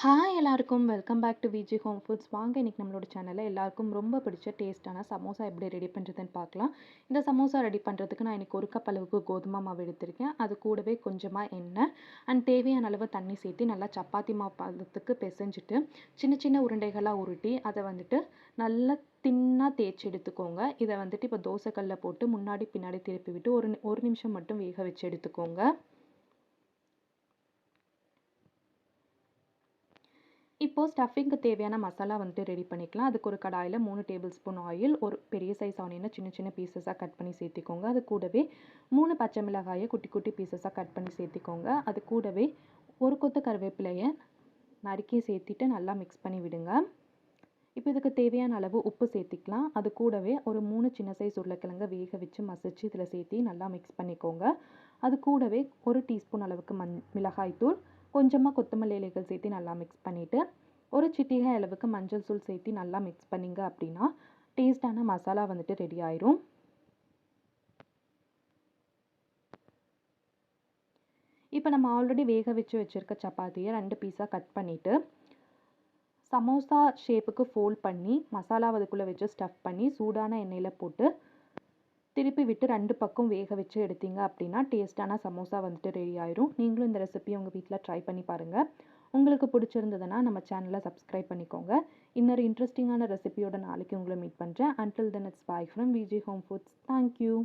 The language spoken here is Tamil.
ஹாய் எல்லாருக்கும் welcome back to Viji home foods. வாங்க இன்றைக்கி நம்மளோட சேனலில் எல்லாருக்கும் ரொம்ப பிடிச்ச டேஸ்ட்டான சமோசா எப்படி ரெடி பண்ணுறதுன்னு பார்க்கலாம். இந்த சமோசா ரெடி பண்ணுறதுக்கு நான் இன்றைக்கி 1 கப் அளவுக்கு கோதுமை மாவு எடுத்திருக்கேன். அது கூடவே கொஞ்சமாக எண்ணெய் அண்ட் தேவையான அளவு தண்ணி சேர்த்து நல்லா சப்பாத்தி மாவு பதத்துக்கு பிசைஞ்சிட்டு சின்ன சின்ன உருண்டைகளாக உருட்டி அதை வந்துட்டு நல்லா தின்னாக தேய்ச்சி எடுத்துக்கோங்க. இதை வந்துட்டு இப்போ தோசைக்கல்லில் போட்டு முன்னாடி பின்னாடி திருப்பி விட்டு ஒரு நிமிஷம் மட்டும் வேக வச்சு எடுத்துக்கோங்க. இப்போது ஸ்டஃபிங்க்கு தேவையான மசாலா வந்துட்டு ரெடி பண்ணிக்கலாம். அதுக்கு ஒரு கடாயில் 3 டேபிள் ஸ்பூன் ஆயில், ஒரு பெரிய சைஸ் ஆனியனை சின்ன சின்ன பீசஸாக கட் பண்ணி சேர்த்திக்கோங்க. அது கூடவே 3 பச்சை மிளகாயை குட்டி குட்டி பீசஸாக கட் பண்ணி சேர்த்திக்கோங்க. அது கூடவே ஒரு கொத்து கருவேப்பிலையை நறுக்கி சேர்த்திட்டு நல்லா மிக்ஸ் பண்ணி விடுங்க. இப்போ இதுக்கு தேவையான அளவு உப்பு சேர்த்திக்கலாம். அது கூடவே ஒரு 3 சின்ன சைஸ் உருளைக்கிழங்கை வேக வச்சு மசிச்சு இதில் சேர்த்தி நல்லா மிக்ஸ் பண்ணிக்கோங்க. அது கூடவே 1 டீஸ்பூன் அளவுக்கு மிளகாய்த்தூள், கொஞ்சமாக கொத்தமல்லி இலைகள் சேர்த்து நல்லா மிக்ஸ் பண்ணிவிட்டு ஒரு சிட்டிகை அளவுக்கு மஞ்சள் தூள் சேர்த்து நல்லா மிக்ஸ் பண்ணிங்க அப்படின்னா டேஸ்டான மசாலா வந்துட்டு ரெடி ஆயிரும். இப்போ நம்ம ஆல்ரெடி வேக வச்சுருக்க சப்பாத்தியை 2 பீஸாக கட் பண்ணிவிட்டு சமோசா ஷேப்புக்கு ஃபோல்ட் பண்ணி மசாலா அதுக்குள்ளே வச்சு ஸ்டஃப் பண்ணி சூடான எண்ணெயில் போட்டு திருப்பி விட்டு 2 பக்கம் வேக வச்சு எடுத்தீங்க அப்படின்னா டேஸ்ட்டான சமோசா வந்துட்டு ரெடி ஆயிரும். நீங்களும் இந்த ரெசிபி உங்கள் வீட்டில் ட்ரை பண்ணி பாருங்கள். உங்களுக்கு பிடிச்சிருந்ததுன்னா நம்ம சேனலை சப்ஸ்கிரைப் பண்ணிக்கோங்க. இன்னொரு இன்ட்ரெஸ்டிங்கான ரெசிபியோட நாளைக்கு உங்களை மீட் பண்ணுறேன். Until then it's by from Viji home foods. Thank you.